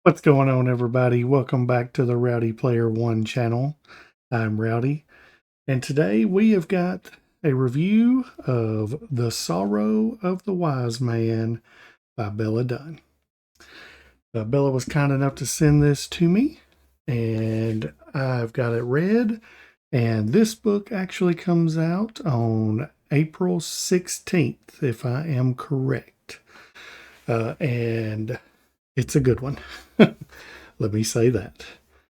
What's going on, everybody? Welcome back to the Rowdy Player One channel. I'm Rowdy, and today we have got a review of The Sorrow of the Wise Man by Bella Dunn. Bella was kind enough to send this to me, and I've got it read. And this book actually comes out on April 16th, if I am correct. And it's a good one. Let me say that.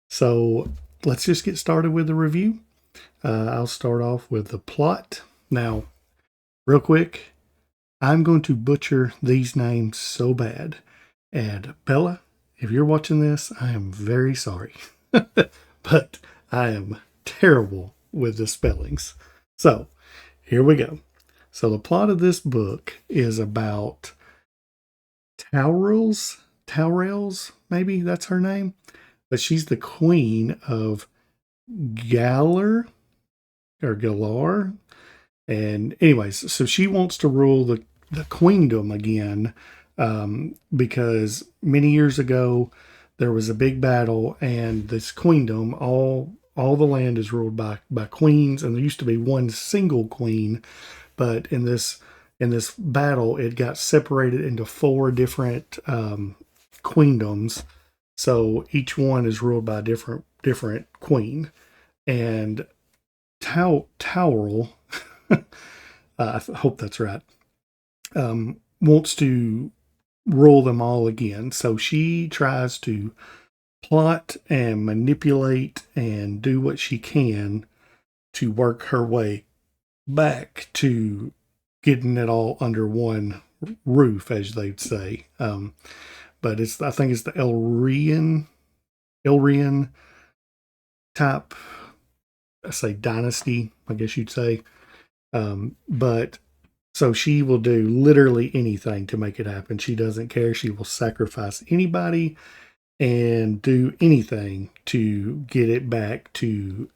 So let's just get started with the review. I'll start off with the plot. Now, real quick, I'm going to butcher these names so bad. And Bella, if you're watching this, I am very sorry. But I am terrible with the spellings. So here we go. So the plot of this book is about Taurels, maybe that's her name. But she's the queen of Galar or Galar. And anyways, so she wants to rule the queendom again, because many years ago there was a big battle, and this queendom, all the land is ruled by queens, and there used to be one single queen, but in this battle it got separated into four different queendoms. So each one is ruled by a different queen, and Taurel, I hope that's right, wants to rule them all again. So she tries to plot and manipulate and do what she can to work her way back to getting it all under one roof, as they'd say. But I think it's the Elrian type, I say dynasty, I guess you'd say. But so she will do literally anything to make it happen. She doesn't care. She will sacrifice anybody and do anything to get it back to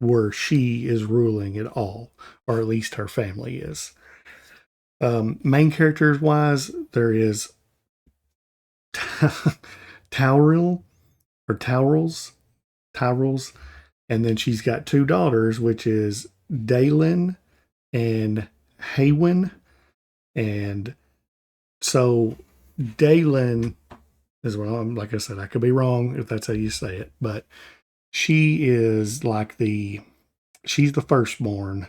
where she is ruling it all, or at least her family is. Main characters wise, there is Taurel or Taurels, and then she's got two daughters, which is Dalen and Haywin. And so Dalen is, well, like I said, I could be wrong if that's how you say it, but she is like she's the firstborn,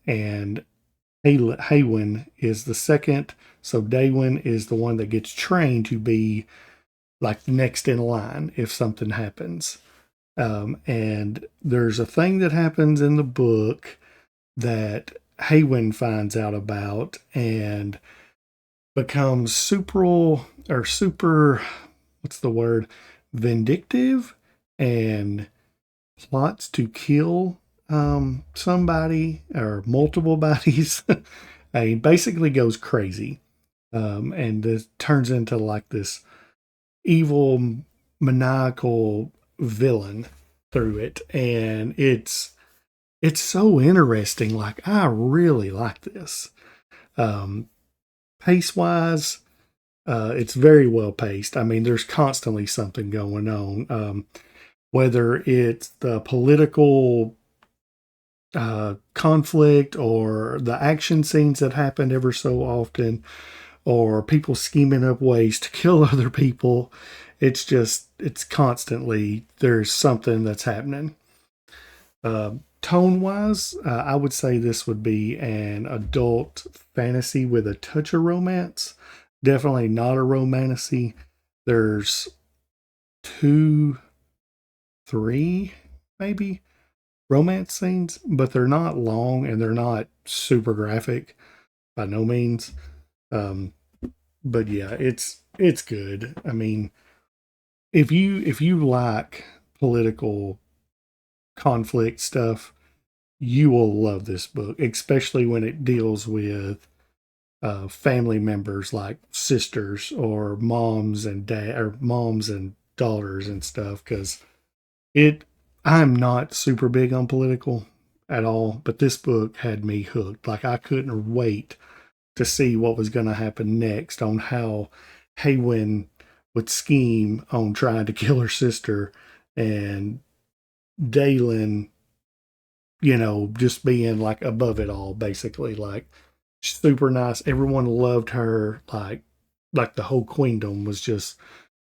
and Haywin is the second. So Daywin is the one that gets trained to be like the next in line if something happens. And there's a thing that happens in the book that Haywin finds out about and becomes super, what's the word, vindictive, and plots to kill somebody or multiple bodies. He basically goes crazy, and it turns into like this evil, maniacal villain through it, and it's so interesting. Like, I really like this. Pace wise, it's very well paced. I mean, there's constantly something going on. Whether it's the political conflict or the action scenes that happen ever so often, or people scheming up ways to kill other people. It's constantly, there's something that's happening. Tone wise, I would say this would be an adult fantasy with a touch of romance. Definitely not a romantasy. There's 2, 3, maybe romance scenes, but they're not long and they're not super graphic by no means. But yeah, it's good. I mean, if you like political conflict stuff, you will love this book, especially when it deals with family members like sisters or moms and dad or moms and daughters and stuff. Because I'm not super big on political at all, but this book had me hooked. Like, I couldn't wait to see what was going to happen next on how Haywin would scheme on trying to kill her sister, and Dalen, just being like above it all, basically, like super nice. Everyone loved her. Like the whole queendom was just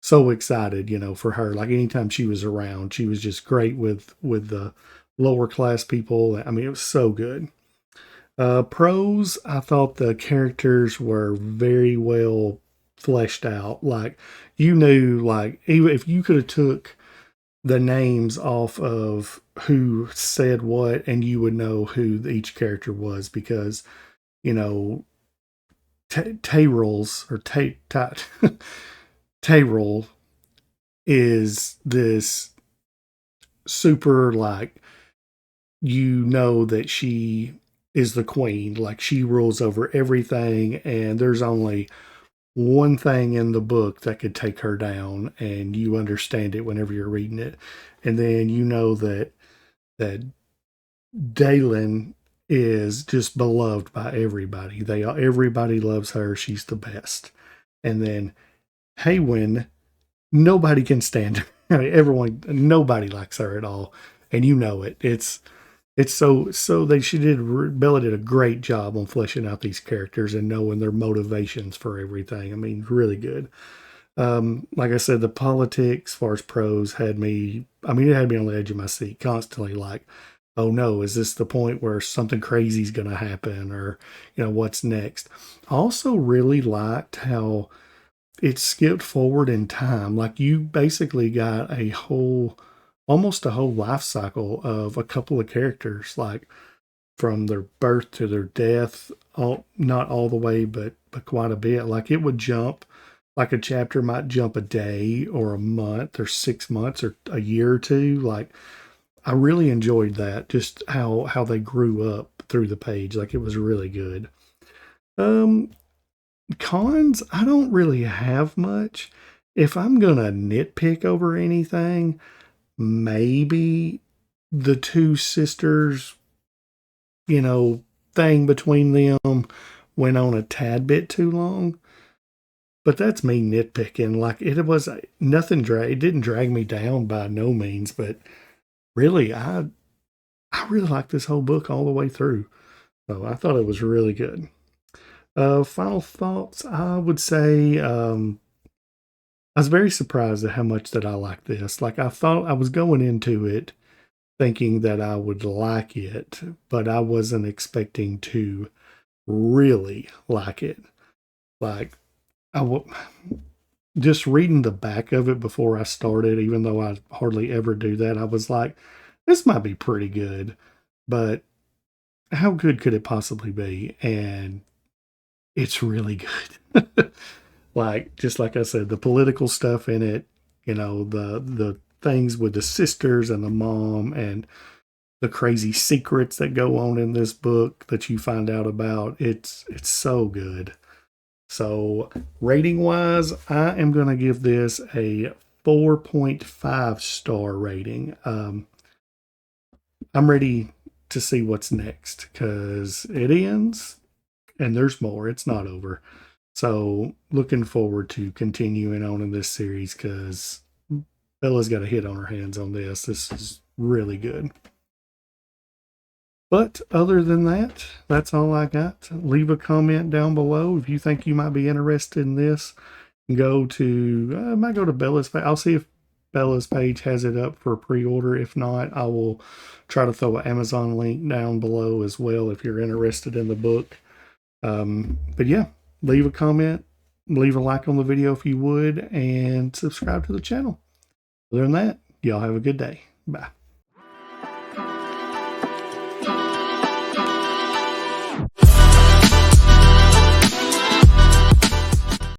so excited, for her. Like anytime she was around, she was just great with the lower class people. I mean, it was so good. Prose, I thought the characters were very well fleshed out. Like you knew, like even if you could have took the names off of who said what, and you would know who each character was, because you know Tayrolls or Tayroll is this super, like, that she is the queen, like she rules over everything, and there's only one thing in the book that could take her down, and you understand it whenever you're reading it. And then that Dalen is just beloved by everybody. Everybody loves her. She's the best. And then Haywin, nobody can stand her. I mean, nobody likes her at all, and it. It's Bella did a great job on fleshing out these characters and knowing their motivations for everything. I mean, really good. Like I said, the politics, as far as prose, it had me on the edge of my seat constantly, like, oh no, is this the point where something crazy is going to happen, or, what's next? I also really liked how it skipped forward in time. Like you basically got almost a whole life cycle of a couple of characters, like from their birth to their death, not all the way, but quite a bit. Like it would jump, like a chapter might jump a day or a month or 6 months or a year or two. Like I really enjoyed that, just how they grew up through the page. Like it was really good. Cons, I don't really have much. If I'm gonna nitpick over anything, maybe the two sisters, thing between them went on a tad bit too long. But that's me nitpicking. Like it was nothing it didn't drag me down by no means, but really I really liked this whole book all the way through. So I thought it was really good. Final thoughts, I would say I was very surprised at how much that I liked this. Like I thought I was going into it thinking that I would like it, but I wasn't expecting to really like it. Like just reading the back of it before I started, even though I hardly ever do that, I was like, this might be pretty good, but how good could it possibly be? And it's really good. Like, just like I said, the political stuff in it, the things with the sisters and the mom, and the crazy secrets that go on in this book that you find out about. It's so good. So rating wise, I am going to give this a 4.5 star rating. I'm ready to see what's next, because it ends and there's more. It's not over. So looking forward to continuing on in this series, because Bella's got a hit on her hands on this. This is really good. But other than that, that's all I got. Leave a comment down below if you think you might be interested in this. I might go to Bella's page. I'll see if Bella's page has it up for pre-order. If not, I will try to throw an Amazon link down below as well if you're interested in the book. But yeah, leave a comment, leave a like on the video if you would, and subscribe to the channel. Other than that, y'all have a good day. Bye.